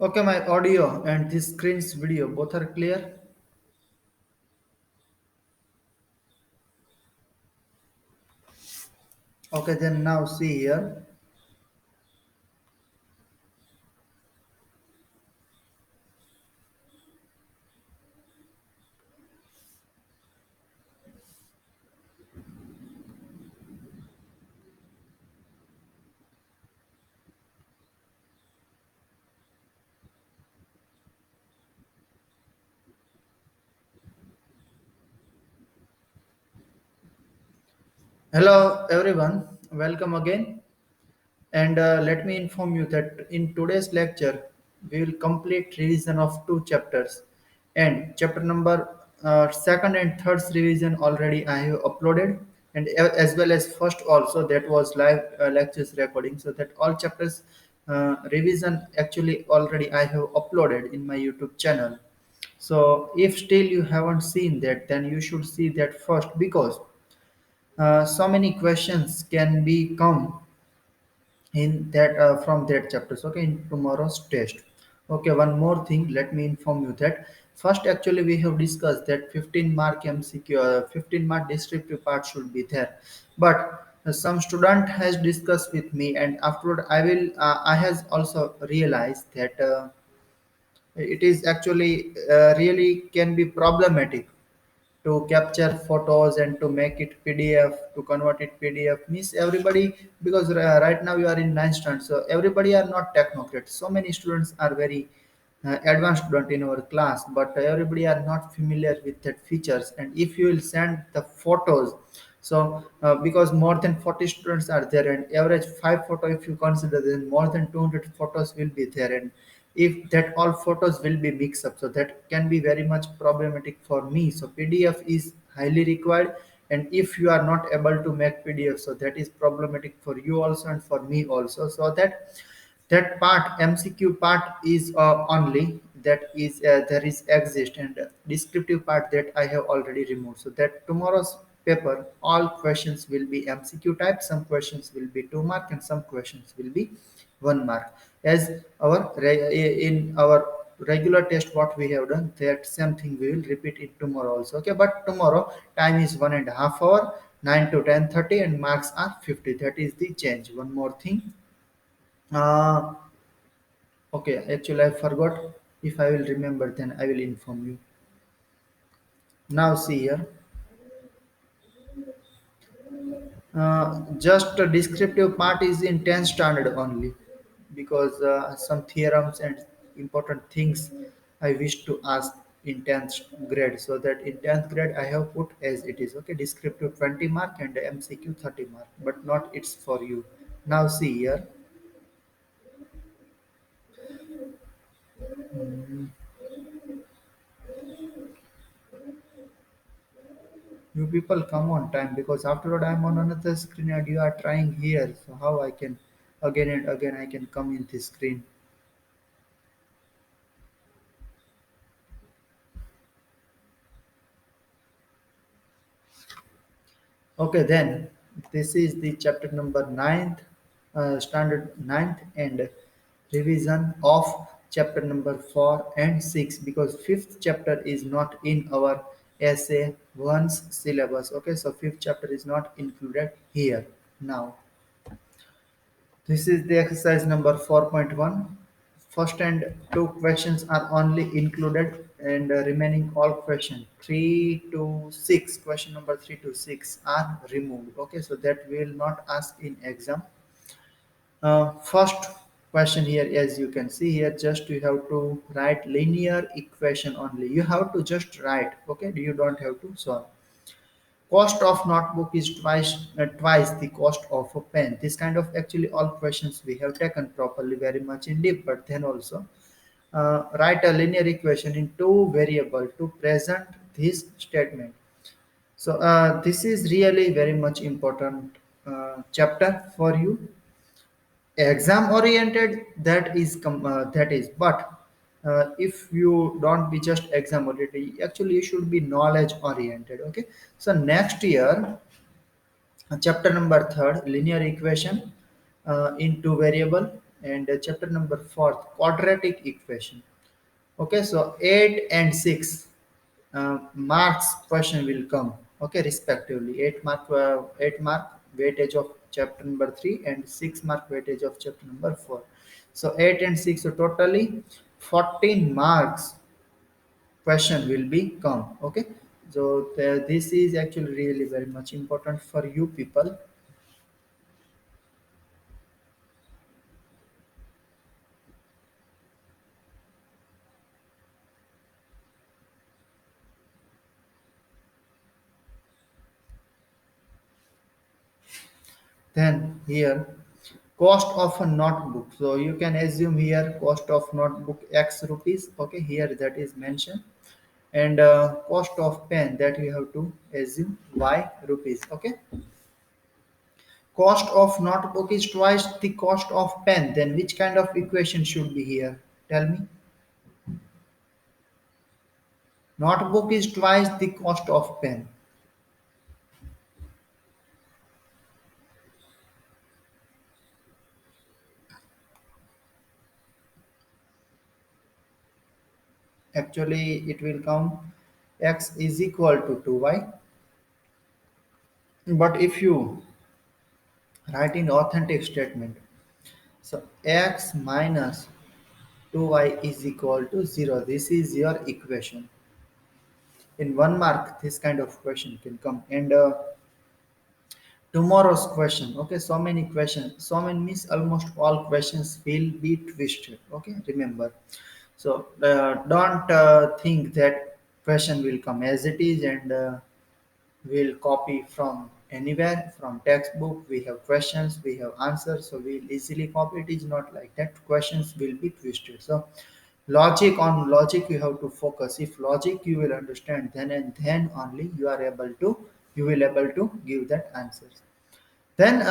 Okay, my audio and this screen's video both are clear. Okay, then now see here. Hello, everyone. Welcome again. And let me inform you that in today's lecture, we will complete revision of two chapters. And chapter number second and third revision already I have uploaded, and as well as first also that was live lectures recording. So that all chapters revision actually already I have uploaded in my YouTube channel. So if still you haven't seen that, then you should see that first because so many questions can be come in that from that chapters. Okay, in tomorrow's test. Okay, one more thing. Let me inform you that first actually we have discussed that 15 mark MCQ, 15 mark descriptive part should be there, but some student has discussed with me, and afterward I has also realized that. It is actually really can be problematic to capture photos and to make it PDF, to convert it PDF. Means everybody, because right now you are in ninth standard, so everybody are not technocrats. So many students are very advanced student in our class, but everybody are not familiar with that features. And if you will send the photos, so because more than 40 students are there, and average five photo, if you consider, then more than 200 photos will be there, and if that all photos will be mixed up, so that can be very much problematic for me. So PDF is highly required, and if you are not able to make PDF, so that is problematic for you also and for me also. So that part MCQ part is only that is there is exist, and descriptive part that I have already removed. So that tomorrow's paper all questions will be MCQ type, some questions will be 2 mark and some questions will be 1 mark, as in our regular test what we have done, that same thing we will repeat it tomorrow also. Okay, but tomorrow time is 1.5 hour, 9 to 10:30, and marks are 50. That is the change. One more thing, uh, okay, actually I forgot. If I will remember, then I will inform you. Now see here. Just a descriptive part is in 10th standard only, because some theorems and important things I wish to ask in 10th grade. So that in 10th grade I have put as it is. Okay, descriptive 20 mark and MCQ 30 mark, but not it's for you. Now see here. You people come on time, because afterward I'm on another screen and you are trying here. So how I can again and again I can come in this screen. Okay, then this is the chapter number ninth, standard ninth, and revision of chapter number 4 and 6, because fifth chapter is not in our essay one's syllabus. Okay, so fifth chapter is not included here. Now, this is the exercise number 4.1. First and two questions are only included, and remaining all question 3 to 6, question number 3 to 6 are removed. Okay, so that we will not ask in exam. First question here, as you can see here, just you have to write linear equation only. You have to just write. Okay, you don't have to solve. Cost of notebook is twice the cost of a pen. This kind of actually all questions we have taken properly, very much in deep. But then also write a linear equation in two variable to present this statement. So this is really very much important chapter for you. Exam oriented, that is that is, but if you don't be just exam oriented, actually you should be knowledge oriented. Okay, so next year, chapter number third, linear equation into variable. And chapter number 4, quadratic equation. Okay, so 8 and 6 marks question will come. Okay, respectively. 8 mark weightage of chapter number 3 and 6 mark weightage of chapter number 4. So 8 and 6, so totally 14 marks question will be come. Okay, so this is actually really very much important for you people. Then here, cost of a notebook. So you can assume here cost of notebook X rupees. Okay, here that is mentioned. And cost of pen that you have to assume Y rupees. Okay, cost of notebook is twice the cost of pen. Then which kind of equation should be here? Tell me. Notebook is twice the cost of pen. Actually, it will come X is equal to 2Y. But if you write in authentic statement, so X minus 2Y is equal to 0. This is your equation. In 1 mark, this kind of question can come. And tomorrow's question, okay, so many questions. So many means almost all questions will be twisted. Okay, remember. So don't think that question will come as it is and we'll copy from anywhere from textbook. We have questions, we have answers, so we'll easily copy. It is not like that. Questions will be twisted. So logic you have to focus. If logic you will understand, then and then only you will able to give that answers. Then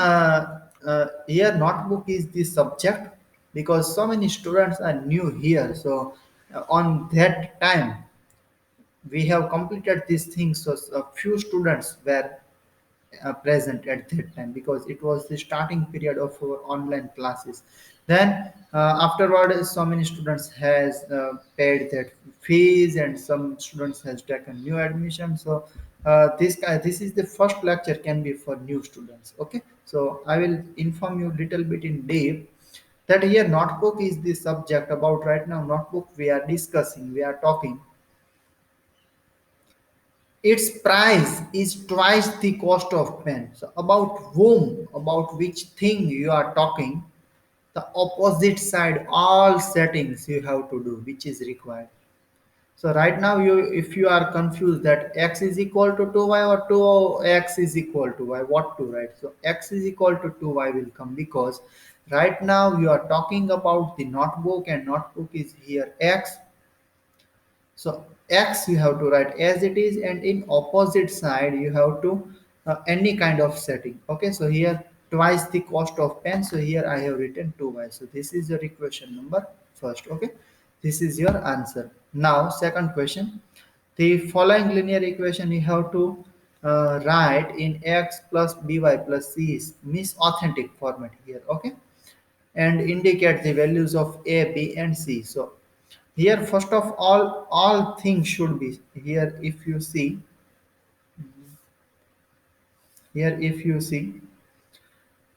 here notebook is the subject because so many students are new here. So on that time we have completed these things. So a few students were present at that time because it was the starting period of our online classes. Then afterward so many students has paid that fees and some students has taken new admission. So this is the first lecture can be for new students. Okay, so I will inform you little bit in deep that here notebook is the subject. About right now notebook we are discussing, we are talking, its price is twice the cost of pen. So about whom, about which thing you are talking, the opposite side, all settings you have to do, which is required. So right now, if you are confused that x is equal to 2y or 2x is equal to y, what to write? So x is equal to 2y will come because right now you are talking about the notebook and notebook is here x. So x you have to write as it is, and in opposite side you have to any kind of setting. Okay, so here twice the cost of pen. So here I have written 2y. So this is your equation number first. Okay, this is your answer. Now second question, the following linear equation you have to write in x plus by plus c is means authentic format here. Okay, and indicate the values of a, b and c. So here first of all things should be here. If you see here, if you see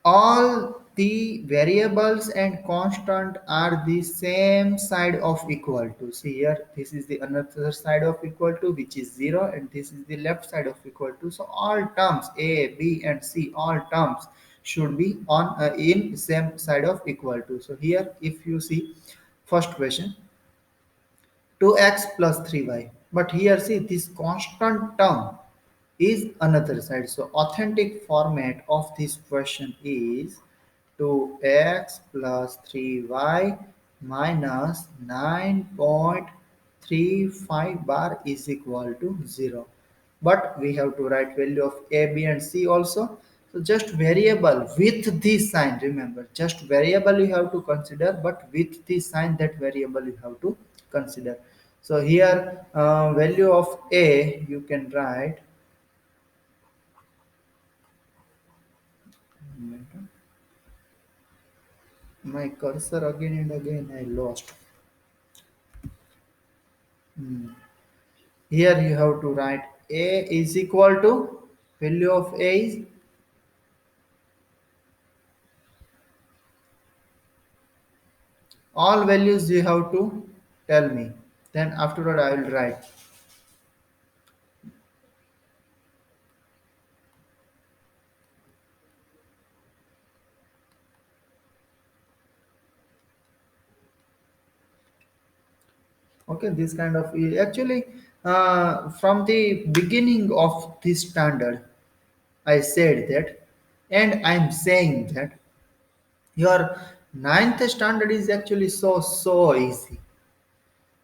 all the variables and constant are the same side of equal to. See here, this is the another side of equal to which is 0 and this is the left side of equal to. So all terms a, b and c, all terms should be on in same side of equal to. So here if you see first question, 2x plus 3y. But here see this constant term is another side. So authentic format of this question is 2x plus 3y minus 9.35 bar is equal to 0. But we have to write value of a, b and c also. So just variable with this sign, remember, just variable you have to consider, but with this sign that variable you have to consider. So here value of a you can write My cursor again and again I lost. Hmm. Here you have to write a is equal to value of a is all values you have to tell me. Then after that I will write. Okay, this kind of actually from the beginning of this standard, I said that, and I'm saying that your ninth standard is actually so easy.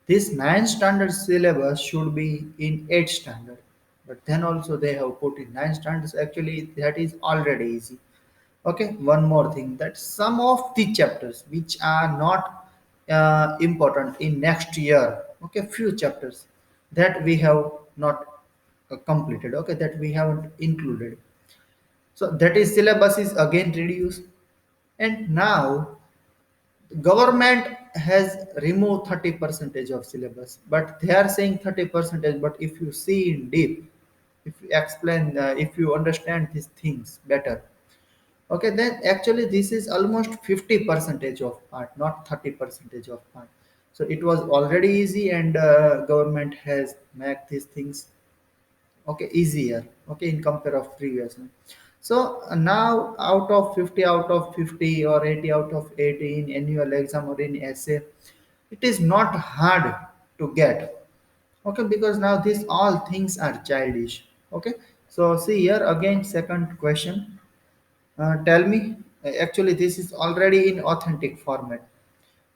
This ninth standard syllabus should be in eighth standard, but then also they have put in ninth standards. Actually, that is already easy. Okay, one more thing that some of the chapters which are not important in next year, okay, few chapters that we have not completed, okay, that we haven't included. So that is syllabus is again reduced, and now government has removed 30 percentage of syllabus, but they are saying 30 percentage. But if you see in deep, if you explain, if you understand these things better, okay, then actually this is almost 50 percentage of part, not 30 percentage of part. So it was already easy, and government has made these things okay easier, okay, in compare of previous one. So now out of 50 out of 50 or 80 out of 80 in annual exam or in essay, it is not hard to get, okay, because now these all things are childish. Okay, so see here again, second question. Tell me, actually, this is already in authentic format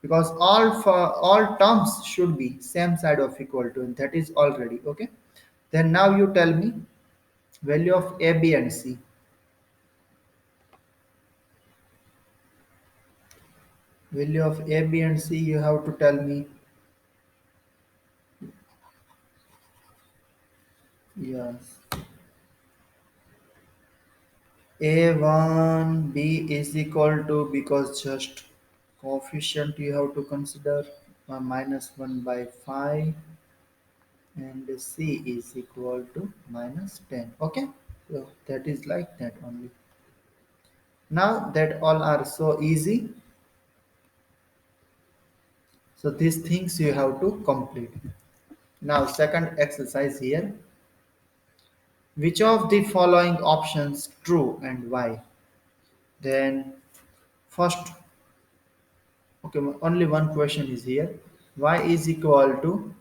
because all terms should be same side of equal to, and that is already okay. Then now you tell me value of A, B, and C. Value of A, B, and C. You have to tell me. Yes. A1 B is equal to, because just coefficient you have to consider, minus 1 by 5, and C is equal to minus 10. Okay, so that is like that only. Now that all are so easy, so these things you have to complete. Now second exercise here, which of the following options true and why? Then first, okay, only one question is here. Y is equal to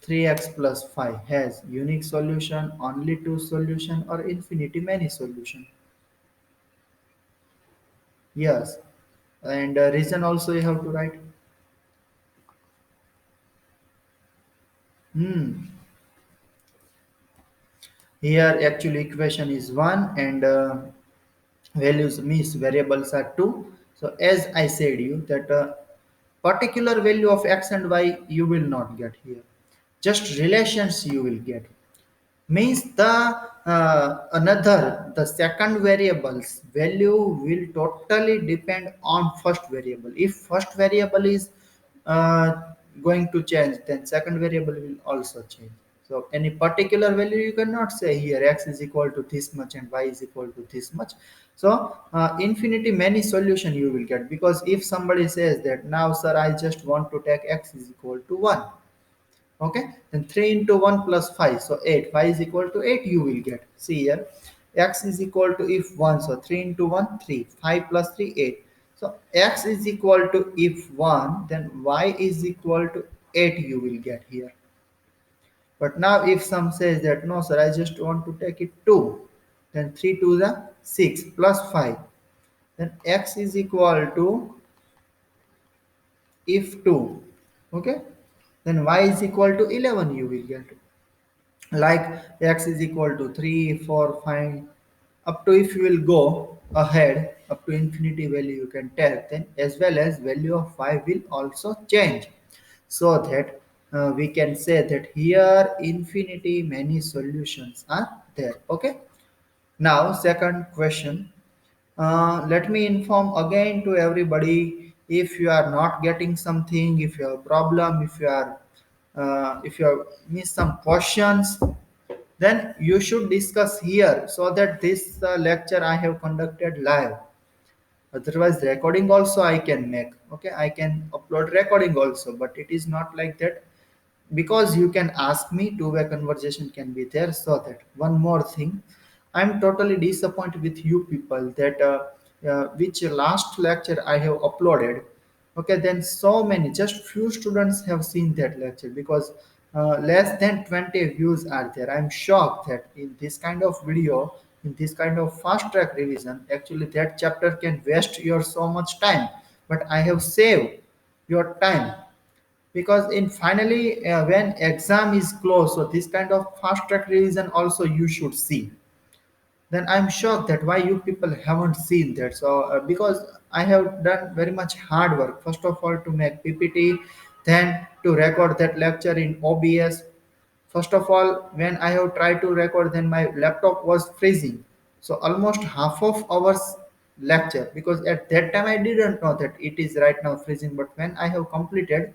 3x plus 5 has unique solution, only two solution, or infinity many solution? Yes, and reason also you have to write. Hmm. Here actually equation is 1, and values means variables are 2. So as I said you that particular value of x and y you will not get here. Just relations you will get. Means the another the second variable's value will totally depend on first variable. If first variable is uh, going to change, then second variable will also change. So any particular value you cannot say here x is equal to this much and y is equal to this much. So infinity many solution you will get, because if somebody says that now sir I just want to take x is equal to 1. Okay, then 3 into 1 plus 5, so 8. 5 is equal to 8 you will get. See here, x is equal to if 1, so 3 into 1 3, 5 plus 3 8. So x is equal to if 1, then y is equal to 8 you will get here. But now if some says that no sir I just want to take it 2, then 3 to the 6 plus 5, then x is equal to if 2, okay, then y is equal to 11 you will get. Like x is equal to 3 4 5 up to, if you will go ahead up to infinity value you can take, then as well as value of 5 will also change, so that we can say that here infinity many solutions are there. Okay, now second question. Let me inform again to everybody If you are not getting something, if you have a problem, if you have missed some questions, then you should discuss here, so that this lecture I have conducted live. Otherwise recording also I can make, okay, I can upload recording also, but it is not like that. Because you can ask me, two-way conversation can be there. So that one more thing, I'm totally disappointed with you people that which last lecture I have uploaded, okay, then so many, just few students have seen that lecture, because less than 20 views are there. I'm shocked that in this kind of video, in this kind of fast track revision, actually that chapter can waste your so much time, but I have saved your time. Because in finally when exam is close, so this kind of fast track revision also you should see. Then I'm shocked that why you people haven't seen that. So because I have done very much hard work, first of all to make ppt, then to record that lecture in obs. First of all, when I have tried to record, then my laptop was freezing, so almost half of hours lecture, because at that time I didn't know that it is right now freezing. But when I have completed,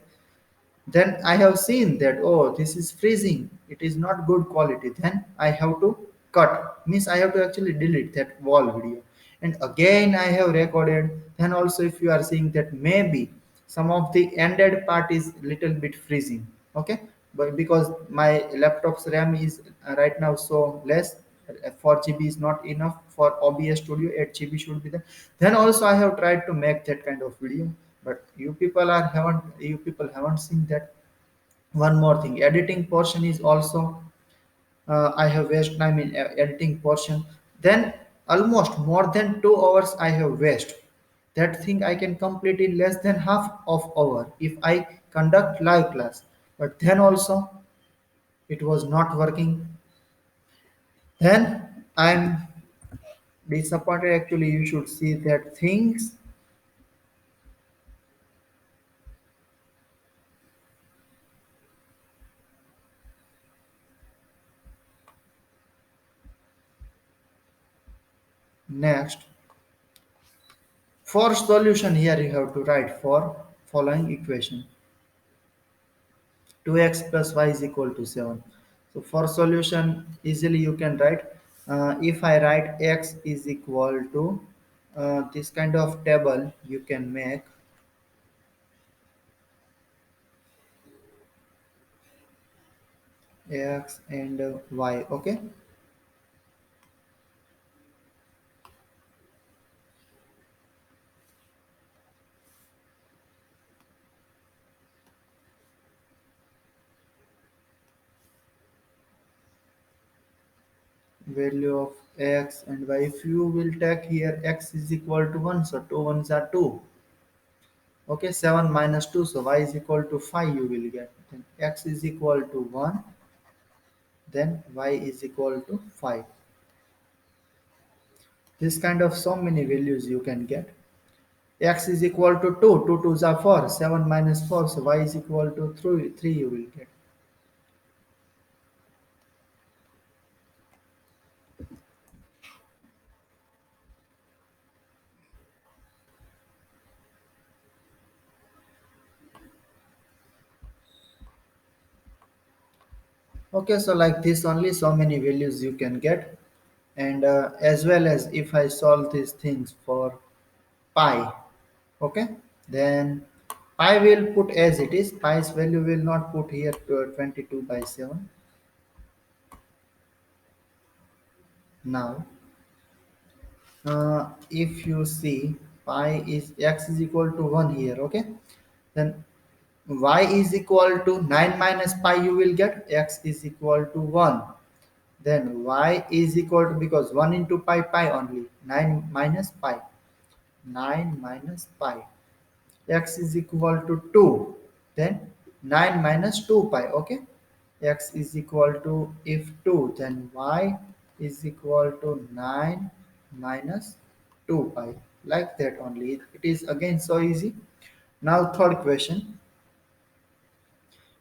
then I have seen that, oh, this is freezing, it is not good quality, then I have to cut, means I have to actually delete that wall video, and again I have recorded. Then also if you are seeing that maybe some of the ended part is little bit freezing, okay, but because my laptop's ram is right now so less, 4 GB is not enough for OBS Studio, 8 GB should be there. Then also I have tried to make that kind of video, but you people haven't seen that. One more thing, editing portion is also I have wasted time in editing portion. Then almost more than 2 hours I have wasted. That thing I can complete in less than half of hour if I conduct live class. But then also it was not working. Then I'm disappointed. Actually, you should see that things. Next, for solution here you have to write for following equation: 2x plus y is equal to 7. So for solution, easily you can write, if I write x is equal to this kind of table, you can make x and y, okay. Value of x and y, if you will take here x is equal to 1, so 2 ones are 2, okay. 7 minus 2, so y is equal to 5 you will get. Then x is equal to 1, then y is equal to 5. This kind of so many values you can get. X is equal to 2, 2 twos are 4, 7 minus 4, so y is equal to 3 you will get. Okay, so like this only so many values you can get. And as well as if I solve these things for pi, okay, then pi will put as it is, pi's value will not put here to 22 by 7. Now if you see pi is x is equal to 1 here, okay, then y is equal to 9 minus pi you will get, x is equal to 1. Then y is equal to, because 1 into pi, pi only, 9 minus pi, 9 minus pi, x is equal to 2. Then 9 minus 2 pi, okay, x is equal to, if 2, then y is equal to 9 minus 2 pi, like that only. It is again so easy. Now third question,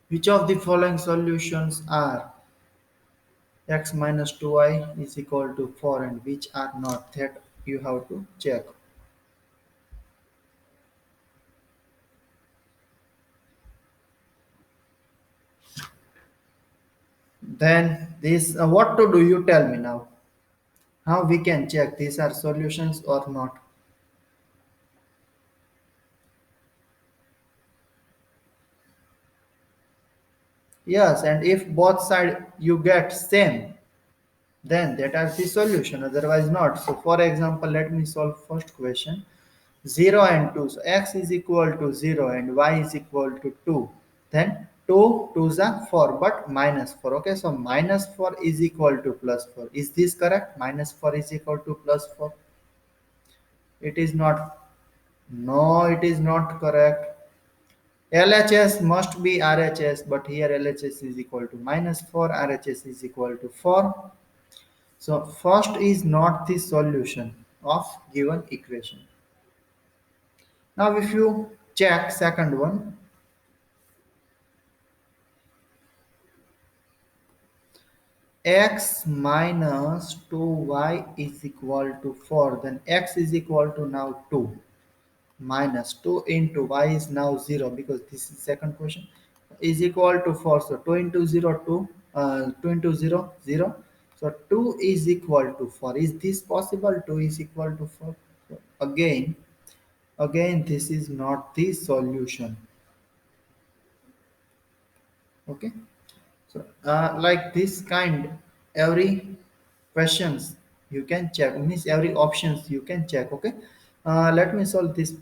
which of the following solutions are x minus 2y is equal to 4 and which are not? That you have to check. Then this, what to do? You tell me now. How we can check these are solutions or not? Yes, and if both side you get same, then that is the solution. Otherwise not. So for example, let me solve first question. 0 and 2. So x is equal to 0 and y is equal to 2. Then 2 2s are 4 but minus 4. Okay, so minus 4 is equal to plus 4. Is this correct? Minus 4 is equal to plus 4. It is not. No, it is not correct. LHS must be RHS, but here LHS is equal to minus 4, RHS is equal to 4. So first is not the solution of given equation. Now if you check second one, x minus 2y is equal to 4, then x is equal to now 2 minus 2 into y is now 0 because this is second question is equal to 4. So 2 into 0 2, 2 into 0 0. So 2 is equal to 4. Is this possible? 2 is equal to 4. So again this is not the solution. Okay. So, like this kind, every questions you can check, means every options you can check. Okay, let me solve this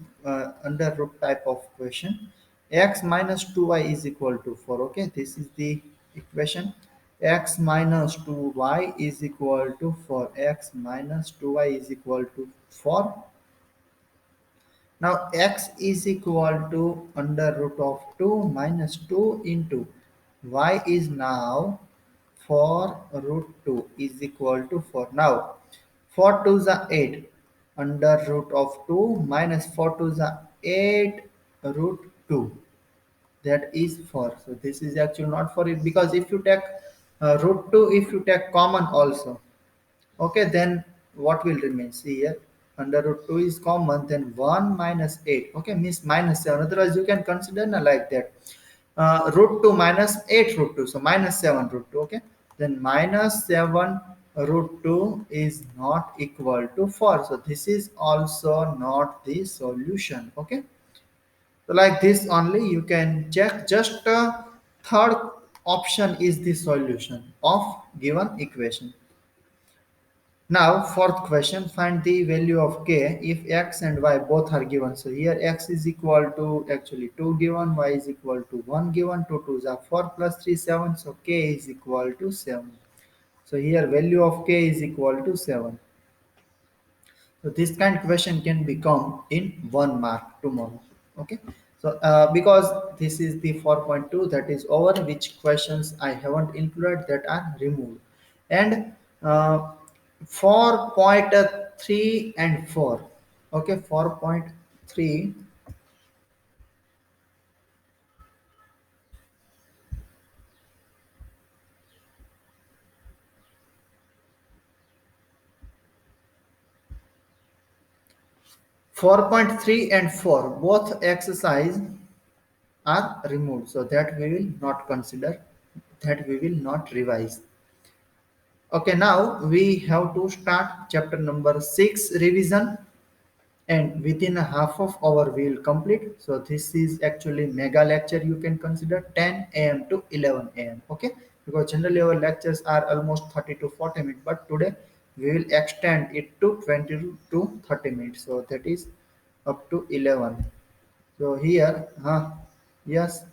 under root type of question. X minus 2y is equal to 4. Okay, this is the equation. X minus 2y is equal to 4. X minus 2y is equal to 4. Now x is equal to under root of 2 minus 2 into y is now 4 root 2 is equal to 4. Now 4 2 is 8 under root of 2 minus 4 2 is 8 root 2, that is 4. So this is actually not for it because if you take root 2, if you take common also, okay, then what will remain? See here, under root 2 is common, then 1 minus 8. Okay, means minus 7. Otherwise, you can consider like that. Root 2 minus 8 root 2. So minus 7 root 2. Okay, then minus 7 root 2 is not equal to 4. So this is also not the solution. Okay, so like this only you can check. Just third option is the solution of given equation. Now, fourth question, find the value of k if x and y both are given. So here x is equal to actually 2 given, y is equal to 1 given, 2 2s are 4 plus 3 7. So k is equal to 7. So here value of k is equal to 7. So this kind of question can become in 1 mark tomorrow. Okay. So because this is the 4.2 that is over, which questions I haven't included that are removed, and 4.3 and 4. Okay, 4.3. 4.3 and 4 both exercise are removed, so that we will not consider, that we will not revise. Okay, now we have to start chapter number 6 revision, and within a half of hour we will complete. So this is actually mega lecture, you can consider 10 a.m. to 11 a.m. Okay, because generally our lectures are almost 30 to 40 minutes, but today we will extend it to 20 to 30 minutes. So that is up to 11. So here, yes,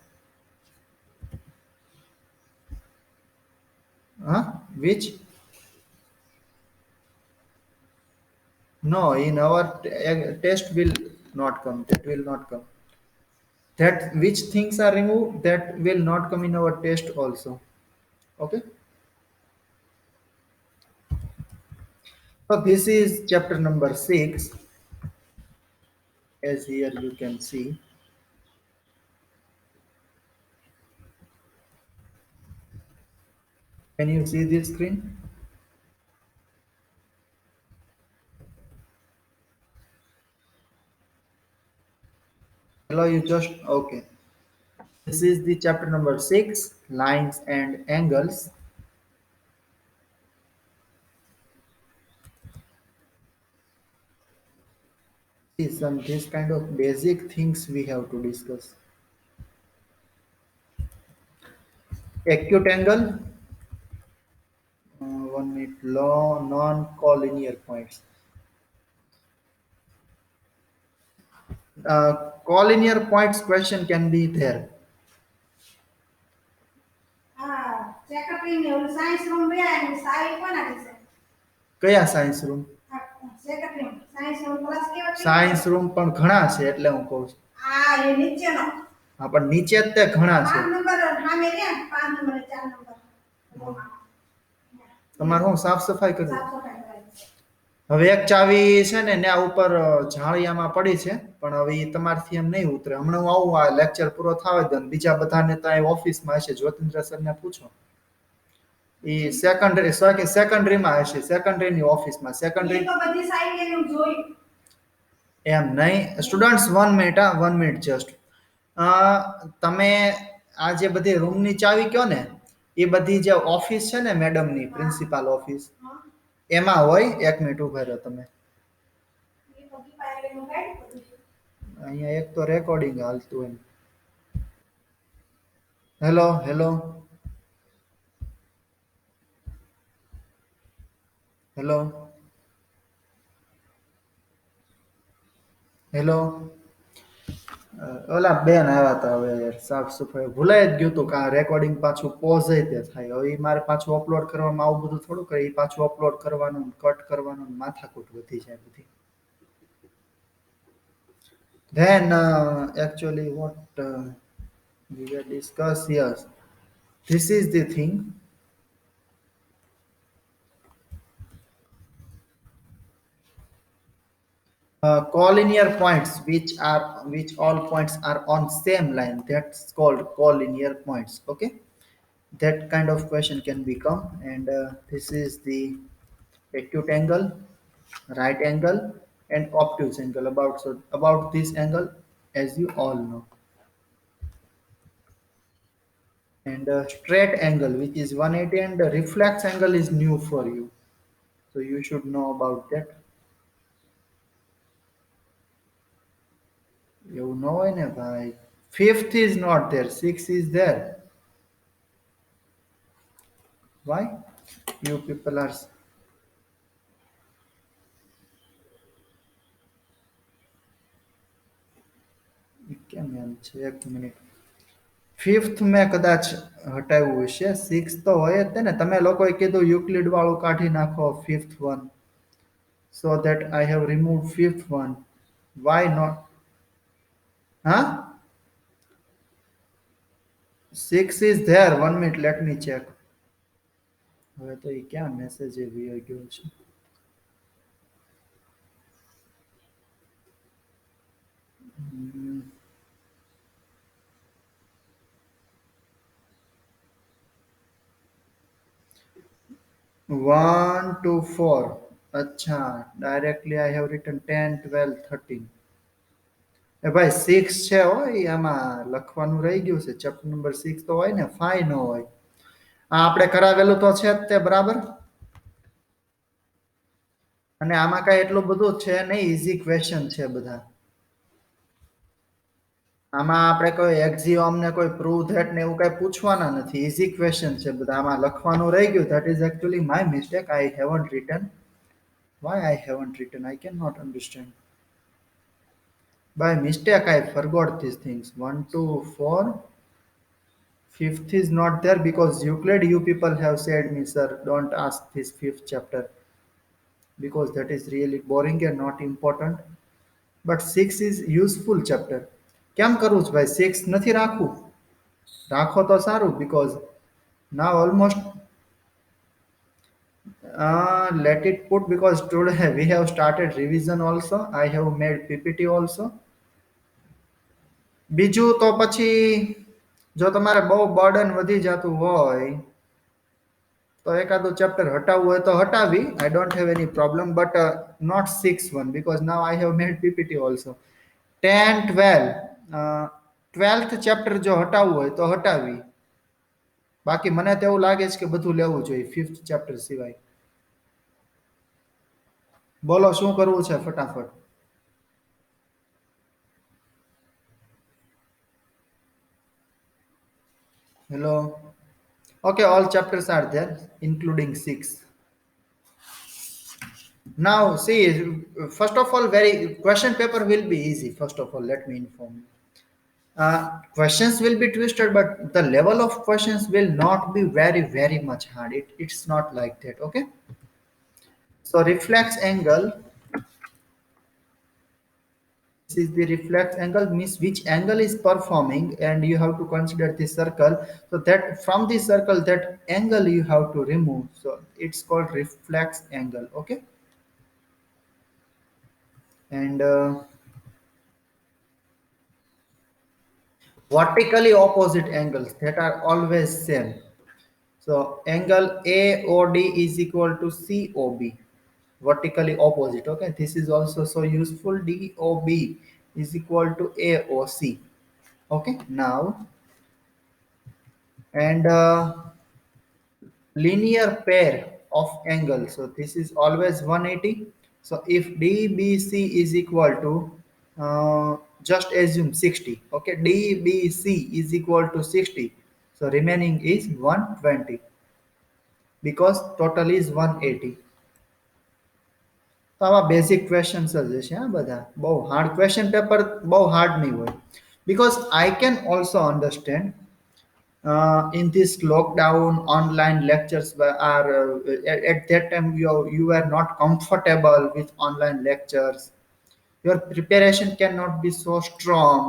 which, no, in our test will not come. That will not come. That which things are removed, that will not come in our test also. Okay. So this is chapter number 6, as here you can see. Can you see this screen? Hello, you just okay. This is the chapter number 6, lines and angles. some this kind of basic things we have to discuss. Acute angle, 1 minute law, non-collinear points. Collinear points question can be there. કયા science room? Science room પણ ઘણા છે એટલે હું કહું છું. હા પણ નીચે જ તે ઘણા છે. તમારે હું સાફ સફાઈ કરવી? હવે એક ચાવી છે ને ત્યાં ઉપર ઝાડિયામાં પડી છે પણ હવે ઈ તમારથી એમ નહીં ઉતરે. હમણાં હું આવું આ લેક્ચર પૂરો થવા દો ને બીજા બધાને તો અહીં ઓફિસમાં હશે જ્યોતિન્દ્ર સરને પૂછો. એ સેકન્ડરીમાં હશે, સેકન્ડરીની ઓફિસમાં. સેકન્ડરી એમ નહીં સ્ટુડન્ટ્સ 1 મિનિટ, 1 મિનિટ જસ્ટ. તમે આ જે બધી રૂમની ચાવી કયો ને એ બધી જે ઓફિસ છે ને મેડમની, પ્રિન્સિપાલ ઓફિસ એમાં હોય. 1 મિનિટ ઉભા રહ્યો તમે. અહીંયા એક તો રેકોર્ડિંગ હાલતું હોય. Hello hello hello hello. ઓલા બેન આવ્યા હતા હવે યાર સાફ સફાઈ ભૂલાઈ જ ગયું હતું કે આ રેકોર્ડિંગ પાછું પોઝ તે થાય. હવે ઈ મારે પાછું અપલોડ કરવામાં આવું બધું થોડું કરે. ઈ પાછું અપલોડ કરવાનું કટ કરવાનું ને માથાકૂટ વધી જાય બધી. Then actually what we will discuss here. This is the thing. Collinear points which all points are on same line, that's called collinear points. Okay, that kind of question can become. And this is the acute angle, right angle, and obtuse angle. About this angle, as you all know. And straight angle, which is 180, and the reflex angle is new for you, so you should know about that. You know in a by fifth is not there, six is there. Why you people are કેમ એમ છે? 1 minute. Fifth મેં કદાચ હટાવ્યું હશે, six તો હોય જ તે ને. તમે લોકોએ કીધું યુક્લિડ વાળું કાઢી નાખો fifth one, so that I have removed fifth one. Why not? Huh? Six is there. 1 minute, let me check. હવે તો એ ક્યાં મેસેજ એ વયો ગયો છે? 1 to 4. अच्छा, directly I have written 10, 12, 13. એ ભાઈ 6 છે હો, ઈ આમાં લખવાનું રહી ગયું છે. ચેપ્ટર નંબર 6 તો હોય ને, 5 ન હોય. આ આપણે કરાવેલું તો છે જ તે બરાબર. અને આમાં કાંઈ એટલું બધું છે નહીં, ઈઝી ક્વેશ્ચન છે બધા. આમાં આપણે કોઈ એક્ઝિઓમ ને કોઈ પ્રૂવ ધેટ ને એવું કાંઈ પૂછવાના નથી. ઈઝી ક્વેશ્ચન છે બધા. આમાં લખવાનું રહી ગયું. That is actually my mistake. I haven't return. Why I haven't written? I cannot understand. By mistake, I forgot these things. 1 to 4. Fifth is not there because Euclid, you people have said me, sir, don't ask this fifth chapter because that is really boring and not important. But 6 is useful chapter. કેમ કરવું છે ભાઈ? 6 નથી રાખવું? રાખો તો સારું because now almost let it put because today we have started revision also. I have made PPT also. બીજું તો પછી જો તમારે બહુ બર્ડન વધી જતું હોય તો એકાદું ચેપ્ટર હટાવવું હોય તો હટાવી. I don't have any problem, but not 6-1 because now I have made PPT also. 10, 12, 12th chapter જો હટાવવું હોય તો હટાવી. બાકી મને તો એવું લાગે છે કે બધું લેવું જોઈએ 5th ચેપ્ટર સિવાય. બોલો શું કરવું છે ફટાફટ? Hello. Okay, all chapters are there, including six. Now, see, first of all, very question paper will be easy. First of all, let me inform you. Questions will be twisted, but the level of questions will not be very much hard. It's not like that. Okay. So reflex angle. This is the reflex angle means which angle is performing, and you have to consider the circle. So that from the circle, that angle you have to remove. So it's called reflex angle. Okay. And vertically opposite angles that are always same. So angle AOD is equal to COB, vertically opposite. Okay, this is also so useful. DOB is equal to AOC. Okay, now and linear pair of angles. So this is always 180. So if DBC is equal to just assume 60. Okay, DBC is equal to 60. So remaining is 120 because total is 180. તો આવા basic questions જ છે હા બધા બહુ hard question paper બહુ hard નહીં હોય because I can also understand in this lockdown online lectures are at that time you were not comfortable with online lectures, your preparation cannot be so strong,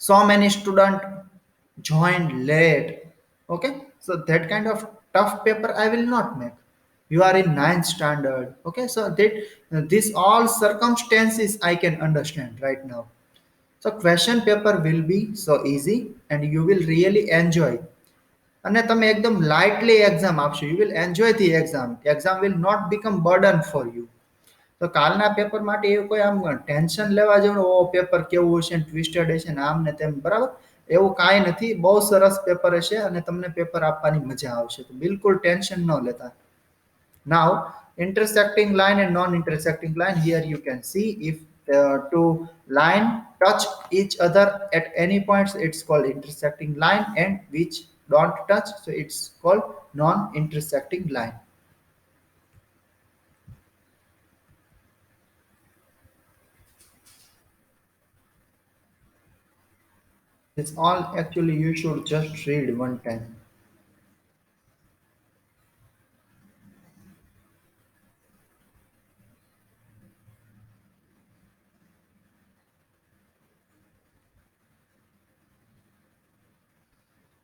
so many students joined late. Okay, so that kind of tough paper I will not make. You are in ninth standard. Okay, so that this all circumstances I can understand right now. So question paper will be so easy and you will really enjoy. અને તમે એકદમ lightly exam આપશો, you will enjoy the exam will not become burden for you. તો કાલના paper માટે એવું કોઈ આમ ટેન્શન લેવા જેવું ઓ પેપર કેવું હશે ટ્વિસ્ટેડ હશે ને આમ ને તેમ, બરાબર એવું કાંઈ નથી. બહુ સરસ પેપર હશે અને તમને પેપર આપવાની મજા આવશે, તો બિલકુલ ટેન્શન ન લેતા. Now intersecting line and non-intersecting line, here you can see if the two line touch each other at any points, it's called intersecting line, and which don't touch, so it's called non-intersecting line. It's all actually you should just read one time.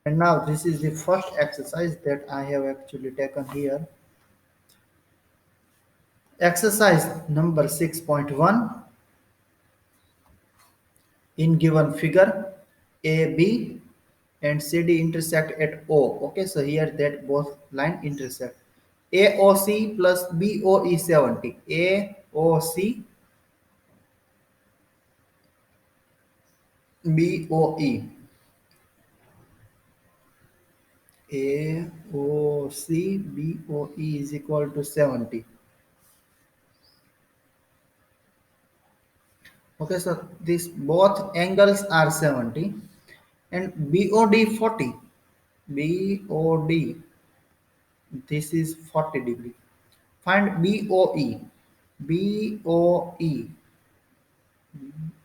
And now this is the first exercise that I have actually taken here. Exercise number 6.1. In given figure, AB and CD intersect at O. Okay, so here that both line intersect. AOC plus BOE 70. AOC BOE. AOC BOE is equal to 70. Okay, so these both angles are 70 and BOD 40. BOD, this is 40 degree. Find BOE. BOE.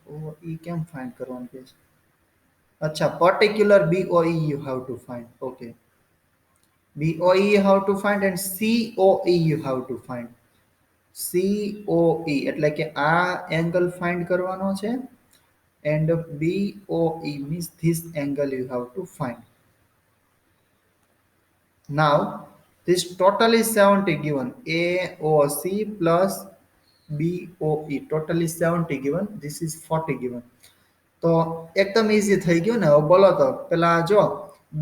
BOE કેમ find કરવાનું છે? અચ્છા, particular BOE you have to find. Okay. BOE you have to find and COE you have to find. COE એટલે કે આ angle find કરવાનો છે and BOE means this angle you have to find. Now this total is 70 given. AOC plus BOE total is 70 given. This is 40 given. તો એકદમ easy થઈ ગયું ને. હવે બોલો તો પેલા જો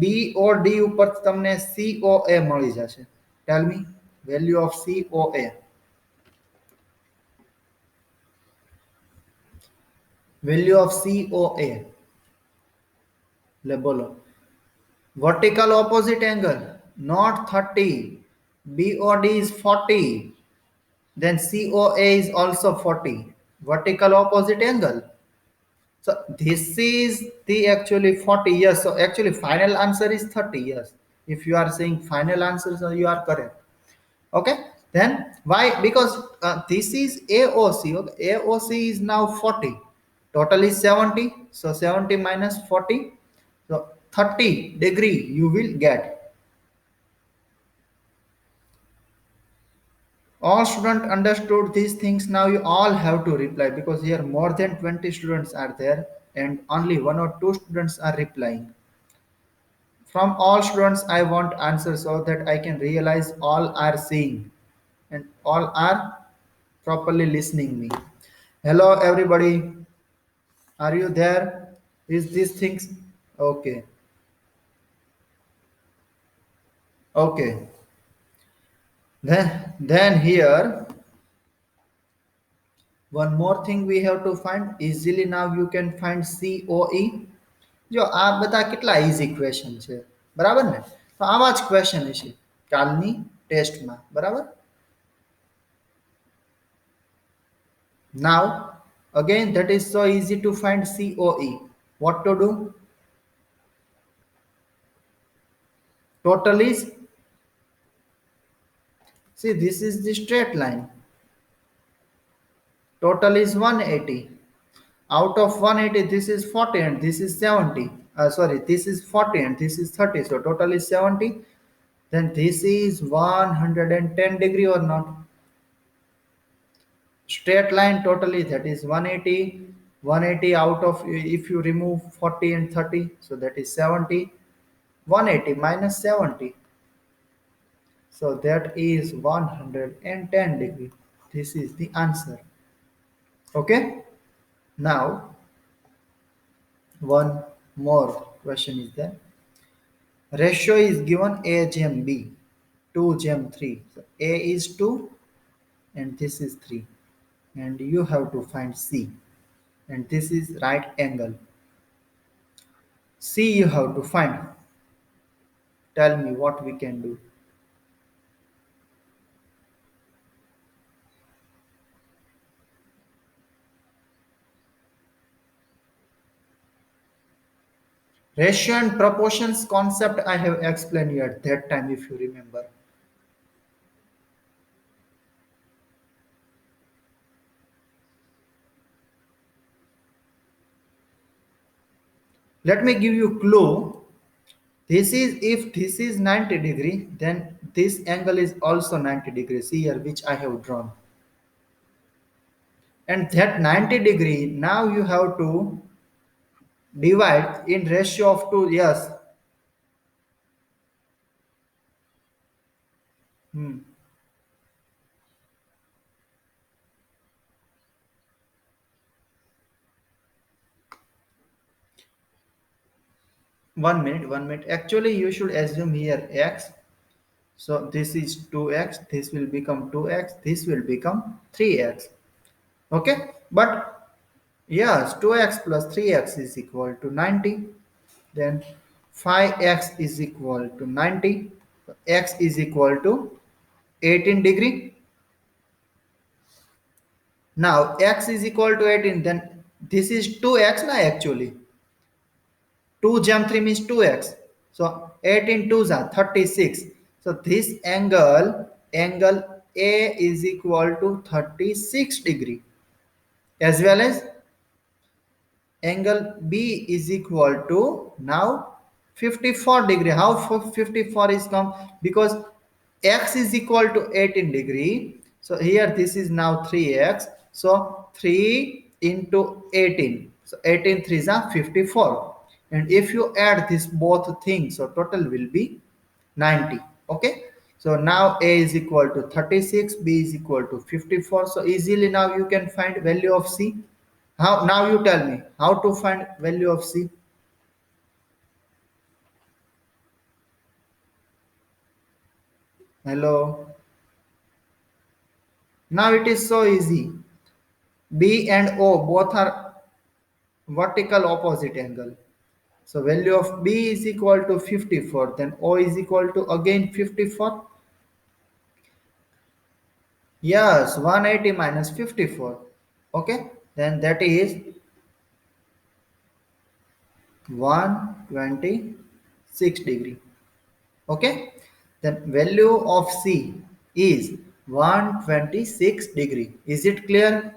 BOD ઉપર તમને COA મળી જશે. Tell me value of COA. Value of COA લે બોલો. Vertical opposite angle, not 30. BOD is 40. Then COA is also 40. Vertical opposite angle. So this is the actually 40 years. So actually final answer is 30 years. If you are saying final answer, so you are correct. Okay. Then why? Because this is AOC. Okay? AOC is now 40. Total is 70. So 70 minus 40. So 30 degree you will get. All students understood these things. Now you all have to reply because here more than 20 students are there and only one or two students are replying. From all students, I want answers so that I can realize all are seeing and all are properly listening me. Hello, everybody. Are you there? Is these things okay? Okay. Then here one more thing we have to find easily. Now you can find COE. જો આ બધા કેટલા easy question છે બરાબર ને તો આવા જ ક્વેશ્ચન હશે કાલની ટેસ્ટમાં બરાબર. Now, again, that is so easy to find COE. What to do? Total is, see, this is the straight line. Total is 180. Out of 180, this is 40 and this is 70. Sorry, this is 40 and this is 30. So total is 70. Then this is 110 degree or not? Straight line totally that is 180. 180 out of, if you remove 40 and 30, so that is 70. 180 minus 70. So that is 110 degree. This is the answer. Okay. Now one more question is there. Ratio is given A gem B, 2 gem 3. So A is 2 and this is 3. And you have to find C. And this is right angle. C you have to find. Tell me what we can do. Ratio and proportions concept I have explained you at that time if you remember. Let me give you clue. This is if this is 90 degree, then this angle is also 90 degrees here, which I have drawn. And that 90 degree, now you have to divide in ratio of 2. Yes. 1 minute, 1 minute. Actually, you should assume here x. So this is 2x, this will become 2x, this will become 3x. Okay. But yes, 2x plus 3x is equal to 90. Then 5x is equal to 90. So x is equal to 18 degree. Now x is equal to 18. Then this is 2x now actually. 2 jump 3 means 2x. So 18 2s are 36. So this angle A is equal to 36 degree, as well as angle B is equal to now 54 degree. How 54 is come? Because x is equal to 18 degree. So here this is now 3x. So 3 into 18. So 18 3s are 54. And if you add this both things, so total will be 90. Okay. So now A is equal to 36, B is equal to 54. So easily now you can find value of C. How now you tell me how to find value of C. Hello. Now it is so easy. B and O both are vertical opposite angle. So value of B is equal to 54. Then O is equal to again 54. Yes, 180 minus 54. Okay. Then that is 126 degree. Okay, then value of C is 126 degree. Is it clear?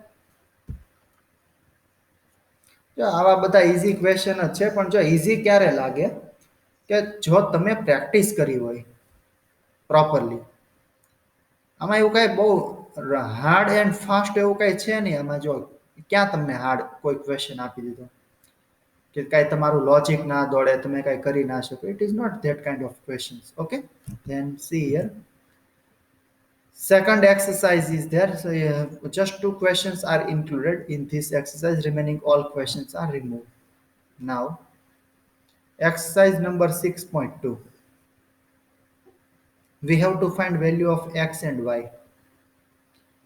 જો આવા બધા easy question જ છે પણ જો easy ક્યારે લાગે કે જો તમે પ્રેક્ટિસ કરી હોય પ્રોપરલી. આમાં એવું કઈ બહુ હાર્ડ એન્ડ ફાસ્ટ એવું કઈ છે નહીં આમાં. જો ક્યાં તમને હાર્ડ કોઈ ક્વેશ્ચન આપી દીધો કે કાંઈ તમારું લોજિક ના દોડે તમે કાંઈ કરી ના શકો. It is not that kind of questions. Okay, then see here. Second exercise is there. So just two questions are included in this exercise. Remaining all questions are removed. Now, exercise number 6.2. We have to find value of x and y.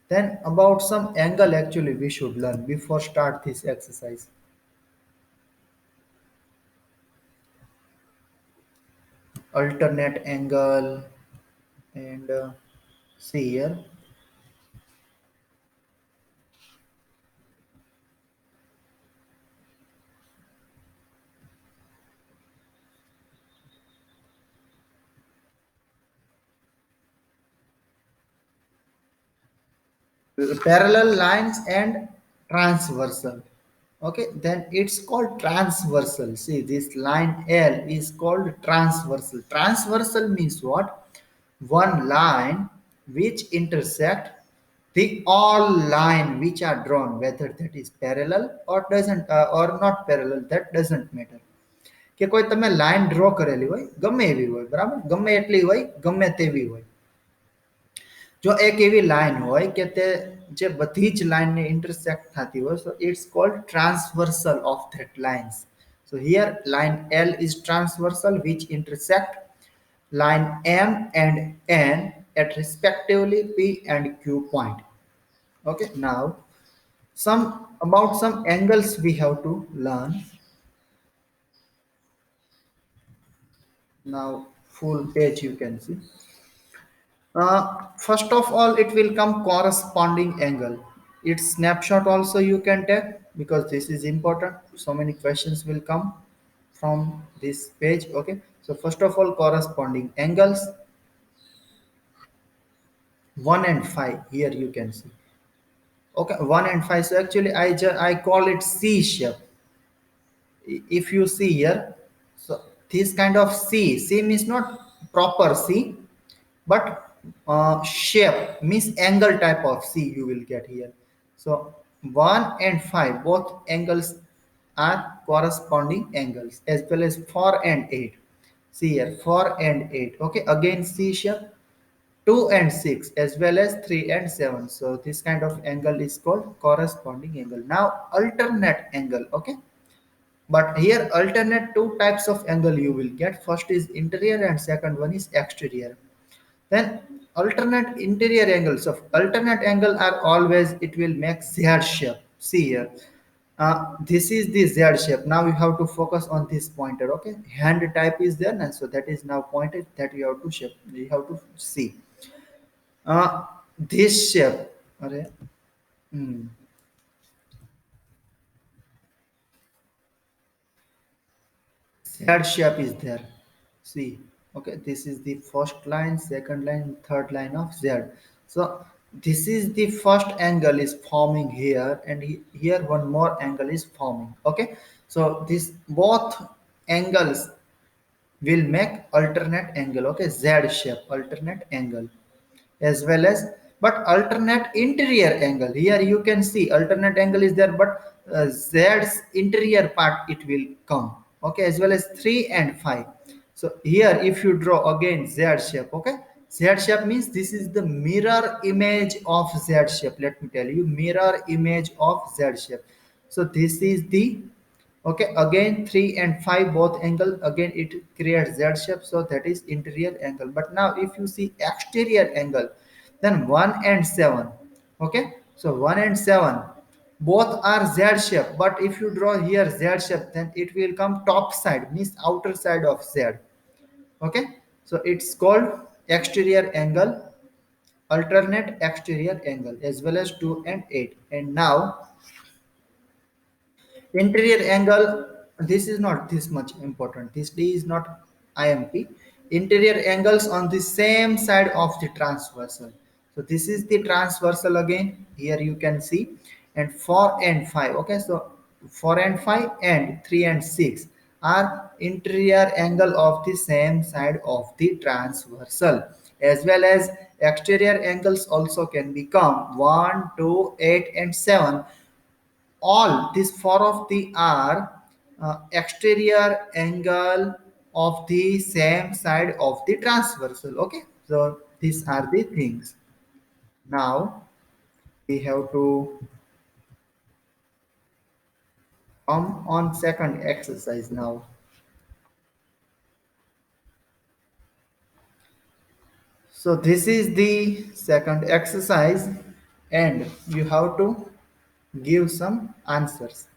Then about some angle actually we should learn before start this exercise. Alternate angle and see here. Parallel lines and transversal. Okay, then it's called transversal. See, this line L is called transversal. Transversal means what? One line which intersect the all line which are drawn, whether that is parallel or doesn't or not parallel, that doesn't matter. કે કોઈ તમે line draw કરેલી હોય ગમે એવી હોય, બરાબર, ગમે એટલી હોય, ગમે તેવી હોય. જો એક એવી લાઈન હોય કે તે જે બધી જ લાઈનને ઇન્ટરસેક્ટ થતી હોય, so it's called transversal of that lines. So here line L is transversal which intersect line M and N at respectively P and Q point. Okay, now some about some angles we have to learn. Now full page you can see. First of all, it will come corresponding angle. Its snapshot also you can take because this is important. So many questions will come from this page. Okay. So first of all, corresponding angles 1 and 5. Here you can see. Okay, 1 and 5. So actually, I call it C shape. If you see here, so this kind of C means not proper C, but shape means angle type of C you will get here. So 1 and 5 both angles are corresponding angles, as well as 4 and 8. See here 4 and 8. Okay, again C shape. 2 and 6 as well as 3 and 7. So this kind of angle is called corresponding angle. Now alternate angle. Okay, but here alternate two types of angle you will get. First is interior and second one is exterior. Then alternate interior angles of alternate angle are always, it will make Z shape. See here. This is the Z shape. Now you have to focus on this pointer. Okay, hand type is there, and so that is now pointed, that you have to shape. You have to see. This shape. Arre, hmm. Z shape is there. See, okay, this is the first line, second line, third line of Z. So this is the first angle is forming here, and here one more angle is forming. Okay, so this both angles will make alternate angle. Okay, Z shape, alternate angle, as well as but alternate interior angle. Here you can see alternate angle is there, but Z's interior part it will come. Okay, as well as 3 and 5. So here if you draw again Z shape. Okay, Z shape means this is the mirror image of Z shape. Let me tell you, mirror image of Z shape. So this is the, okay, again 3 and 5 both angle, again it creates Z shape, so that is interior angle. But now if you see exterior angle, then 1 and 7. Okay, so 1 and 7 both are Z shape, but if you draw here Z shape, then it will come top side, means outer side of Z. Okay, so it's called exterior angle, alternate exterior angle, as well as 2 and 8. And now interior angle, this is not this much important. This D is not IMP. Interior angles on the same side of the transversal. So this is the transversal again. Here you can see, and 4 and 5. Okay, so 4 and 5 and 3 and 6 are interior angle of the same side of the transversal, as well as exterior angles also can become 1, 2, 8 and 7. All these four of the are exterior angle of the same side of the transversal. Okay, so these are the things. Now we have to come on second exercise now. So this is the second exercise, and you have to give some answers.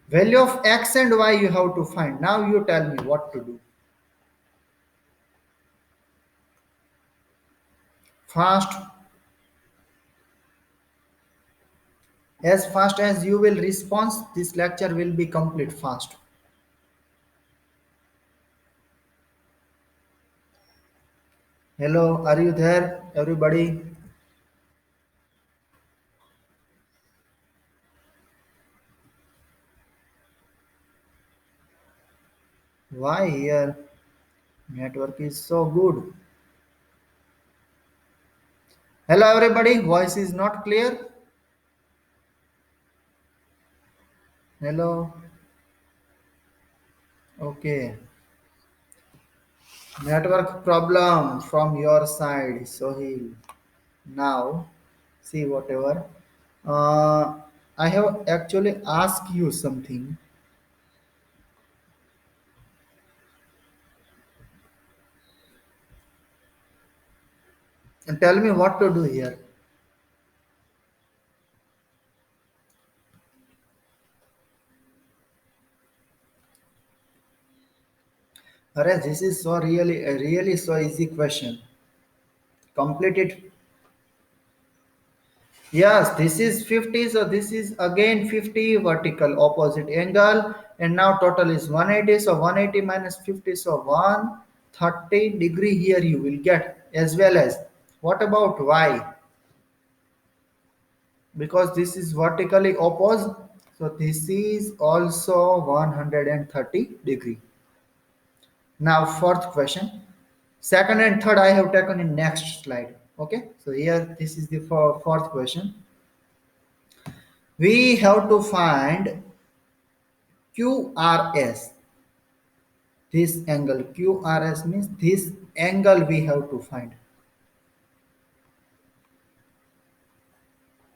Value of x and y you have to find. Now you tell me what to do. Fast, as fast as you will respond, this lecture will be complete fast. Hello, are you there, everybody? Why here? Network is so good. Hello, everybody. Voice is not clear. Hello. Okay. Network problem from your side, Sohil. Now, see whatever. Uh, I have actually asked you something. And tell me what to do here. Arey, this is so really so easy question. Complete it. Yes, this is 50, so this is again 50 vertical opposite angle, and now total is 180, so 180 minus 50, so 130 degree here you will get, as well as what about y? Because this is vertically opposite, so this is also 130 degree. Now fourth question. Second and third I have taken in next slide. Okay, so here this is the fourth question. We have to find QRS. This angle QRS means this angle we have to find.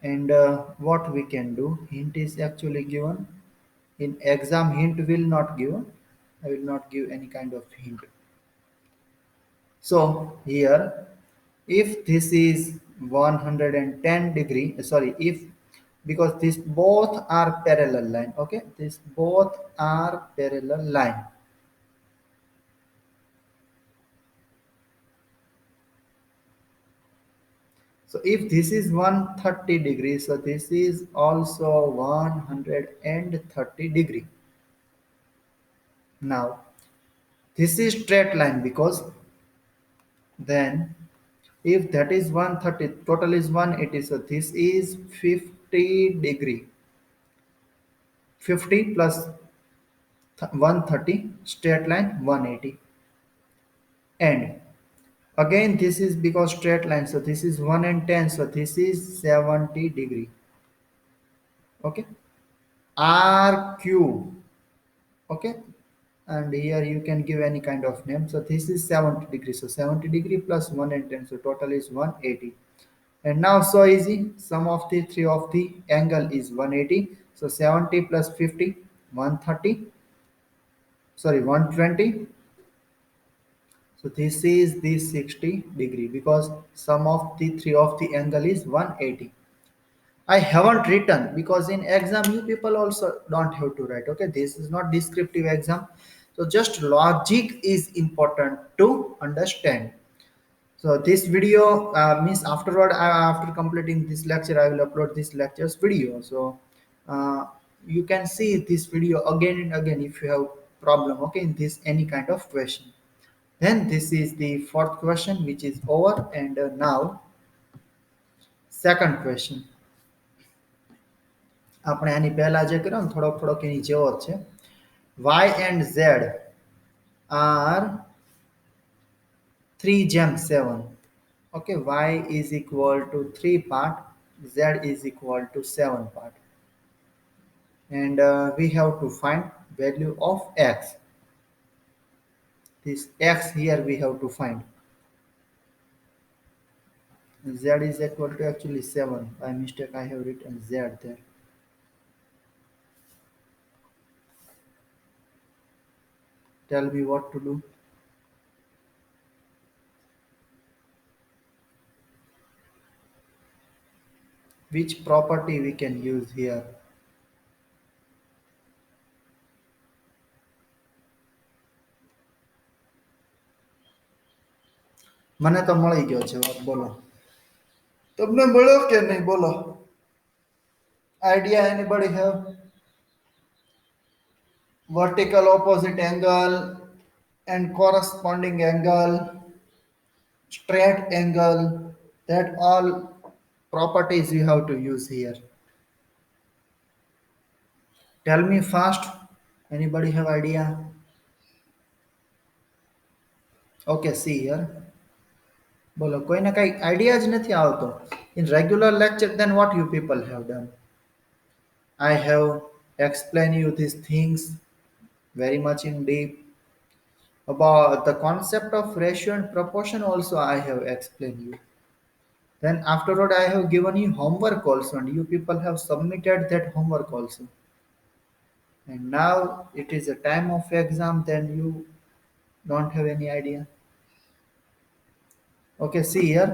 And what we can do, hint is actually given. In exam, hint will not give. I will not give any kind of hint. So here, if this is 110 degree, sorry, if because these both are parallel line, okay, these both are parallel line. So if this is 130 degrees, so this is also 130 degree. Now this is straight line because then if that is 130, total is 180, so this is 50 degree. 50 plus 130, straight line 180. And again this is because straight line, so this is 1 and 10, so this is 70 degree. Okay, RQ. Okay, and here you can give any kind of name, so this is 70 degree, so 70 degree plus 1 and 10, so total is 180. And now so easy, sum of the three of the angle is 180, so 70 plus 50, 130, sorry 120. So this is the 60 degree because sum of the three of the angle is 180. I haven't written because in exam you people also don't have to write. Okay, this is not descriptive exam. So just logic is important to understand. So this video means afterward, after completing this lecture, I will upload this lecture's video. So uh, you can see this video again and again if you have problem, okay, in this any kind of question. Then this is the fourth question which is over, and now second question. આપણે આની પહેલા જે કર્યો ને થોડોક થોડોક એની જેવો જ છે. Y and Z are 3 gem 7. Okay, Y is equal to 3 part, Z is equal to 7 part. And we have to find value of X. This X here we have to find. Z is equal to actually 7. By mistake I have written Z there. Tell me what to do. Which property we can use here? મને તો મળી ગયો જવાબ, બોલો. તમને મળ્યો કે નહીં, બોલો. Idea anybody have? Vertical opposite angle and corresponding angle, straight angle, that all properties you have to use here. Tell me fast. Anybody have idea? Okay, see here. બોલો કોઈને કઈ આઈડિયા જ નથી આવતો. In regular lecture, then what you people have done? I have explained you these things very much in deep. About the concept of ratio and proportion also I have explained you. Then afterward I have given you homework also, and you people have submitted that homework also. And now it is a time of exam, then you don't have any idea. Okay, see here.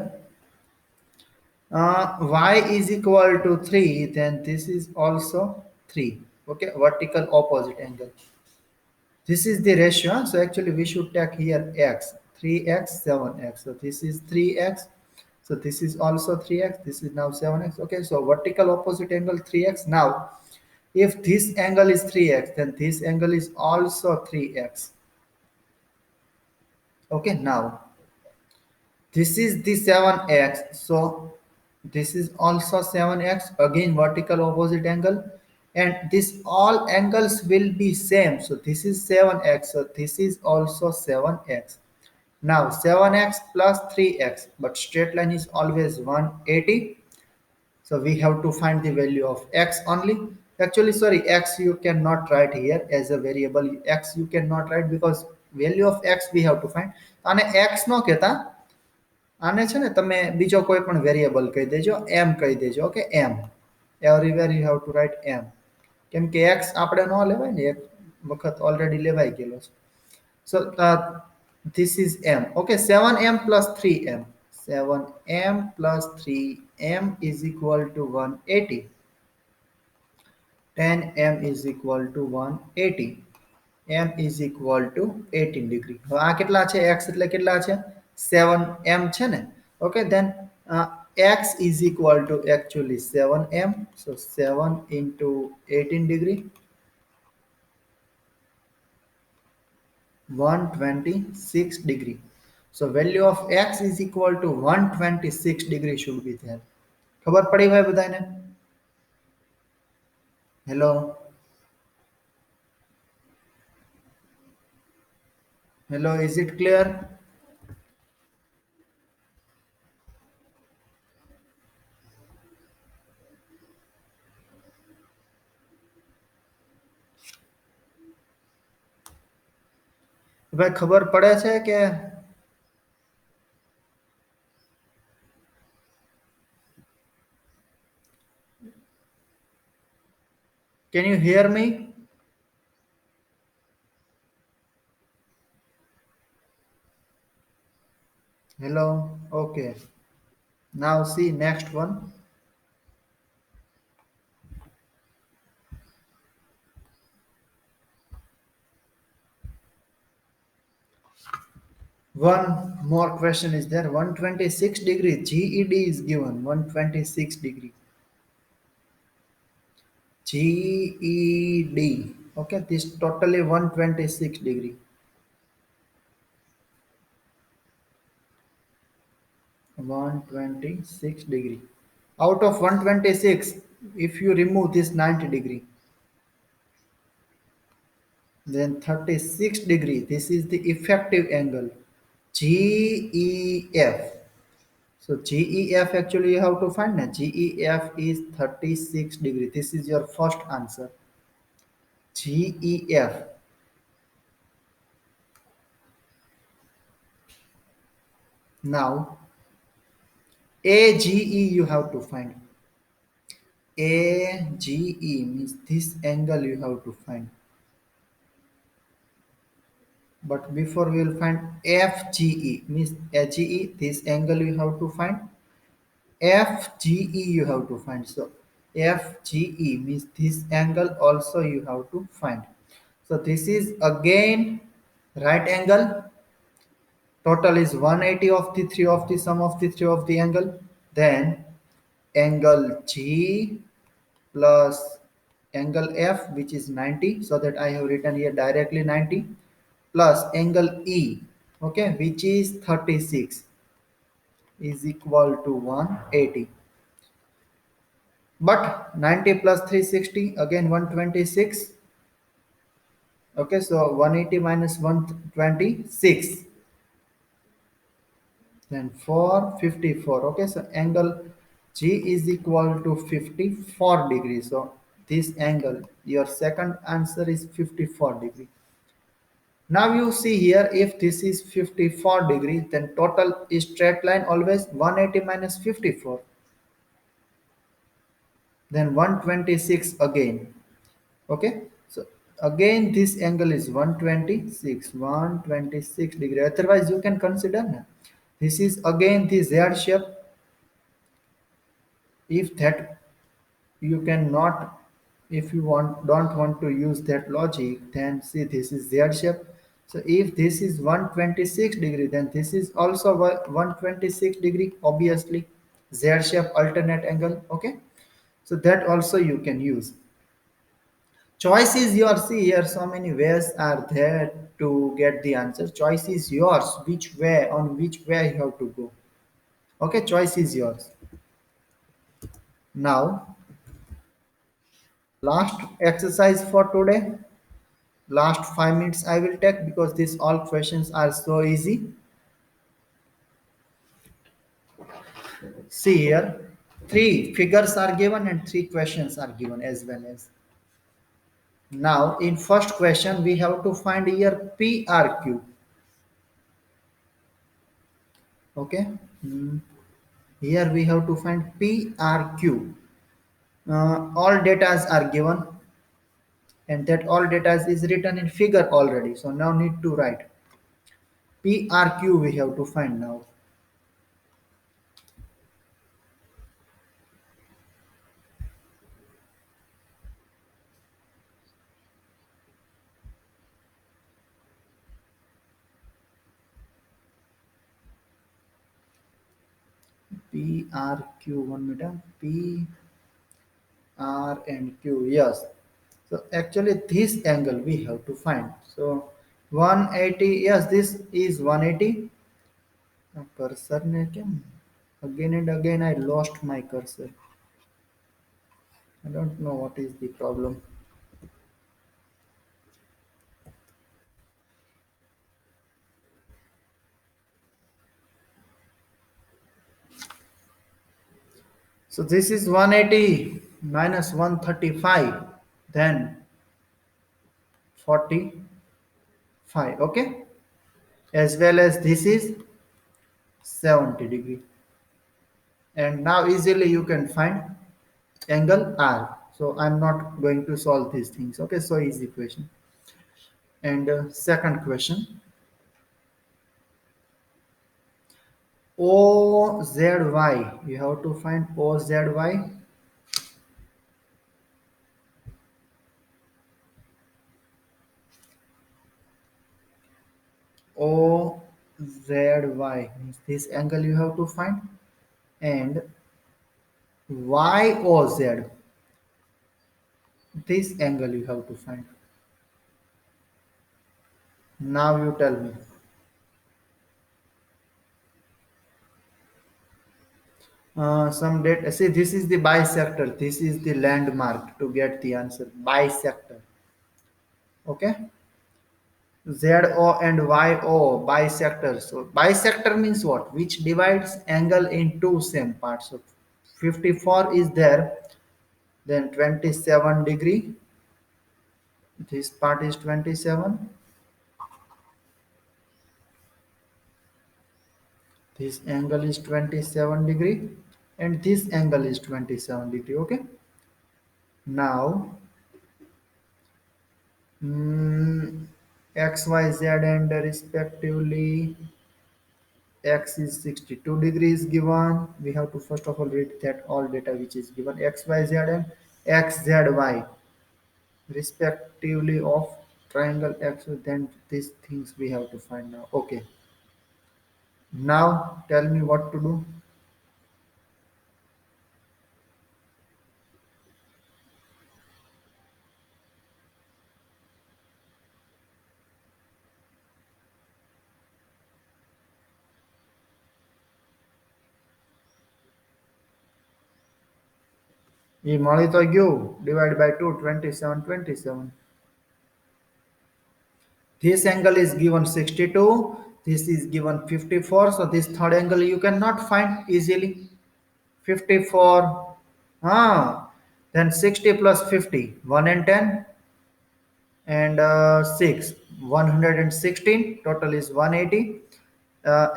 Y is equal to 3, then this is also 3. Okay, vertical opposite angle. This is the ratio. So actually we should take here x. 3x, 7x. So this is 3x. So this is also 3x. This is now 7x. Okay, so vertical opposite angle 3x. Now, if this angle is 3x, then this angle is also 3x. Okay, now this is the 7x. So this is also 7x. Again, vertical opposite angle. And this all angles will be same. So this is 7x. So this is also 7x. Now 7x plus 3x, but straight line is always 180. So we have to find the value of x only. Actually, sorry, x you cannot write here as a variable. X you cannot write because value of x we have to find. અને x નો કહેતા આને છે ને તમે બીજો કોઈ પણ variable કહી દેજો, m કહી દેજો. Okay, m. Everywhere you have to write m. કેમ કે x આપણે ન લેવાય ને, એક વખત ઓલરેડી લેવાઈ ગયેલો છે. So this is m. Okay, 7m plus 3m. 7m plus 3m is equal to 180. 10m is equal to 180. m is equal to 18 degree. હવે આ કેટલા છે? x એટલે કેટલા છે? 7m છે ને. Okay, then x is equal to actually 7m. So 7 into 18 degree. 126 degree. So value of x is equal to 126 degree should be there. ખબર પડી ભાઈ બધાને? Hello, hello, is it clear? ભાઈ ખબર પડે છે કે? Can you hear me? Hello. Okay. Now see next one. One more question is there. 126 degree GED is given. 126 degree. GED. Okay, this totally 126 degree. 126 degree. Out of 126, if you remove this 90 degree, then 36 degree. This is the effective angle. GEF. So GEF actually you have to find now. GEF is 36 degree. This is your first answer. GEF. Now AGE you have to find. AGE means this angle you have to find. But before we will find FGE means AGE, this angle you have to find. FGE you have to find. So FGE means this angle also you have to find. So this is again right angle. Total is 180 of the three of the sum of the three of the angle. Then angle G plus angle F which is 90. So that I have written here directly 90 plus angle E, okay, which is 36 is equal to 180. But 90 plus 360 again 126. Okay, so 180 minus 126, then 454. Okay, so angle G is equal to 54 degrees. So this angle, your second answer is 54 degree. Now you see here, if this is 54 degrees, then total is straight line always 180 minus 54, then 126 again. Okay, so again this angle is 126 degree. Otherwise you can consider na, this is again the Z shape. If that you cannot, if you don't want to use that logic, then see this is Z shape. So if this is 126 degree, then this is also 126 degree, obviously Z shape alternate angle. Okay, so that also you can use. Choice is yours. See here, so many ways are there to get the answer. Choice is yours, which way, on which way you have to go. Okay, choice is yours. Now last exercise for today. Last 5 minutes I will take because these all questions are so easy. See here, three figures are given and three questions are given as well as. Now in first question we have to find here PRQ. Okay. Here we have to find PRQ. All data are given and that all data is written in figure already. So now need to write PRQ we have to find now. PRQ, one minute. P R and Q, yes. So actually this angle we have to find. So 180, yes, this is 180. Cursor ne क्या again and again I lost my cursor. I don't know what is the problem. So this is 180 minus 135, then 45. Okay, as well as this is 70 degree. And now easily you can find angle R. So I'm not going to solve these things. Okay, so easy question. And second question, OZY. You have to find OZY. OZY means this angle you have to find. And YOZ. This angle you have to find. Now you tell me. Some data. See, this is the bisector. This is the landmark to get the answer. Bisector. Okay. ZO and YO bisector. So bisector means what? Which divides angle in two same parts. So 54 is there, then 27 degree. This part is 27. This angle is 27 degree, and this angle is 27 degree. Okay. Now, mm, X, Y, Z, and respectively x is 62 degrees given. We have to first of all read that all data which is given x, y, z, and x, z, y respectively of triangle x. Then these things we have to find now. Okay. Now tell me what to do. એ મળી તો ગયું divide by 2 27 27. This angle is given 62. This is given 54. So this third angle you cannot find easily. 54. Then 60 plus 50. 1 and 10 and 6. 116. Total is 180.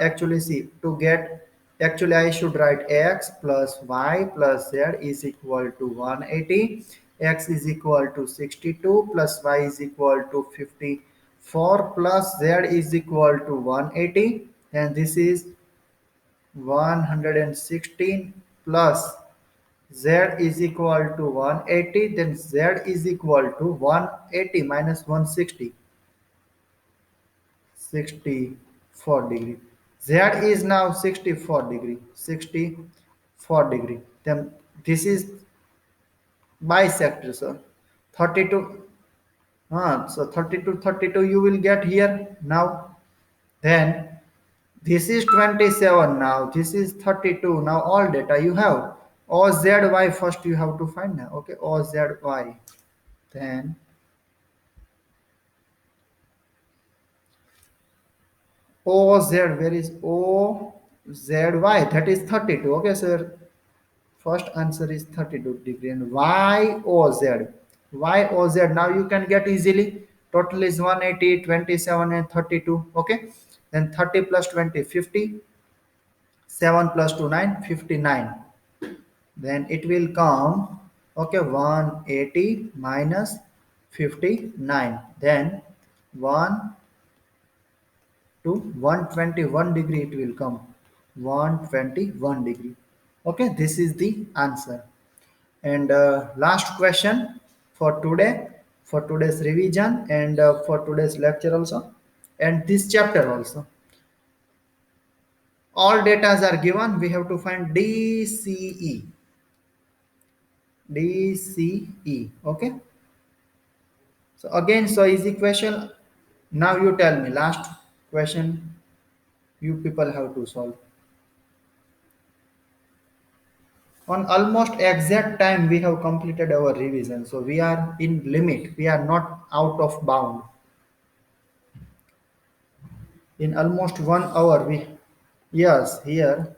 Actually, see, to get, actually I should write x plus y plus z is equal to 180. X is equal to 62 plus y is equal to 54 plus z is equal to 180, and this is 116 plus z is equal to 180, then z is equal to 180 minus 160. 64 degree. Z is now 64 degree. 64 degree. Then this is bisector, sir. 32. So 32, 32 you will get here now. Then this is 27 now. This is 32. Now all data you have. OZY first you have to find now. Okay, OZY. Then OZ, where is OZY? That is 32. Okay, sir. First answer is 32 degree, and YOZ. YOZ. Now you can get easily. Total is 180, 27 and 32. Okay. Then 30 plus 20, 50. 7 plus 2, 9, 59. Then it will come, okay, 180 minus 59. Then 1 to 121 degree it will come. 121 degree. Okay, this is the answer. And last question for today, for today's revision, and for today's lecture also, and this chapter also. All datas are given. We have to find DCE. DCE. Okay. So again, so easy question. Now you tell me. Last question. You people have to solve. On almost exact time we have completed our revision, so we are in limit, we are not out of bound. In almost 1 hour we, yes, here,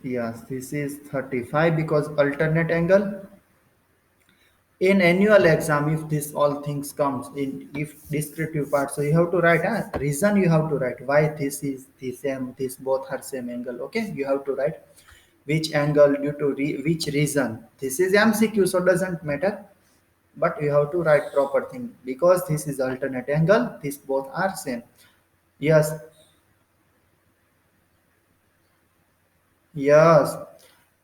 yes, this is 35 because alternate angle. In annual exam, if this all things comes in, if descriptive part, so you have to write a reason, you have to write why this is the same, this both are same angle. Okay, you have to write which angle due to which reason. This is MCQ, so doesn't matter, but you have to write proper thing because this is alternate angle, these both are same. Yes, yes,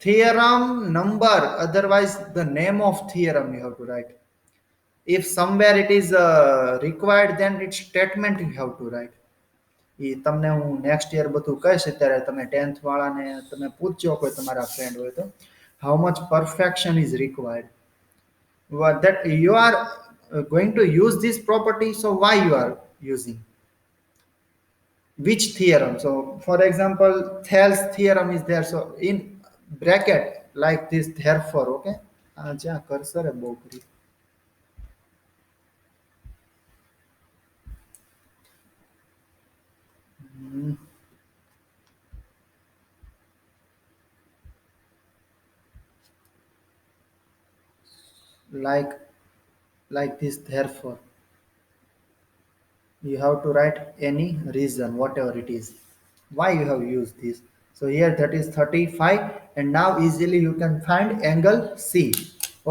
theorem number, otherwise the name of theorem you have to write. If somewhere it is required, then its statement you have to write. એ તમને હું next year બધું કહીશ, અત્યારે તમે 10th વાળાને તમે પૂછજો કોઈ તમારા ફ્રેન્ડ હોય તો. how much perfection is required. What that you are going to use this property, so why you are using which theorem? So for example, Thales theorem is there, so in bracket like this, therefore. Okay, જ્યાં cursor है બહુ કરી. Hmm, like this, therefore you have to write any reason, whatever it is, why you have used this. So here that is 35, and now easily you can find angle C.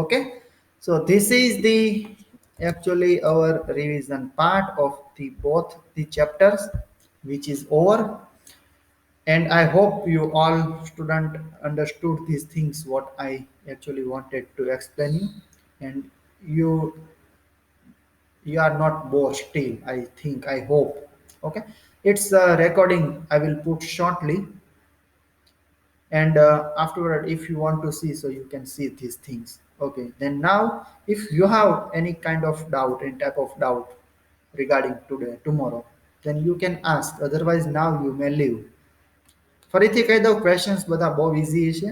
Okay, so this is the actually our revision part of the both the chapters, which is over. And I hope you all student understood these things what I actually wanted to explain you, and you you are not bored still, I think, I hope. Okay, it's a recording I will put shortly, and afterward if you want to see, so you can see these things. Okay, then now if you have any kind of doubt, any type of doubt regarding today tomorrow, then you can ask, otherwise now you may leave. ફરીથી કહી દઉં, questions બધા બહુ easy છે,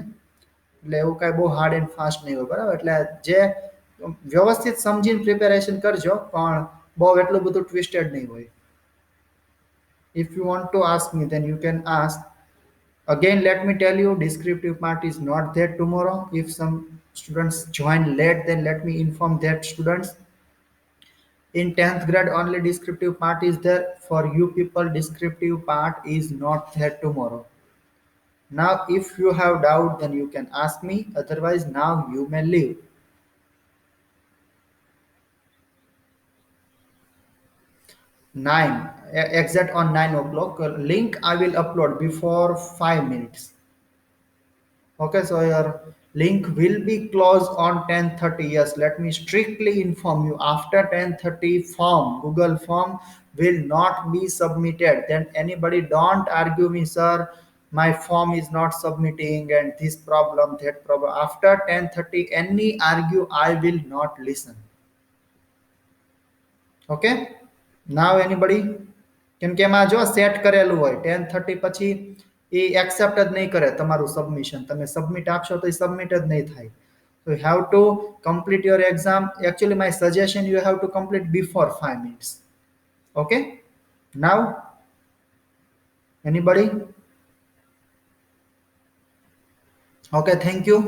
એટલે એવું કાંઈ બહુ હાર્ડ એન્ડ ફાસ્ટ નહીં હોય, બરાબર? એટલે જે વ્યવસ્થિત સમજીને પ્રિપેરેશન કરજો, પણ બહુ એટલું બધું ટ્વિસ્ટેડ નહીં હોય. If you want to ask me, then you can ask. Again, let me tell you, descriptive part is not there tomorrow. If some students join late, then let me inform that students. In 10th grade, only descriptive part is there. For you people, descriptive part is not there tomorrow. Now, if you have doubt, then you can ask me. Otherwise, now you may leave. 9, exact on 9 o'clock. Link I will upload before 5 minutes. Okay, so your link will be closed on 10:30. Yes, let me strictly inform you. After 10:30, Google form will not be submitted. Then anybody don't argue me, sir. My form is not submitting, and this problem, that problem. After 10:30, any argue, I will not listen. Okay. Now anybody? કેમ કે એમાં જો set કરેલું હોય 10:30 પછી એ accept જ નહીં કરે તમારું સબમિશન. તમે સબમિટ આપશો તો એ સબમિટ જ નહીં થાય. So you have to complete your exam. Actually, my suggestion, you have to complete before 5 minutes. Okay. Now, anybody? Okay, thank you.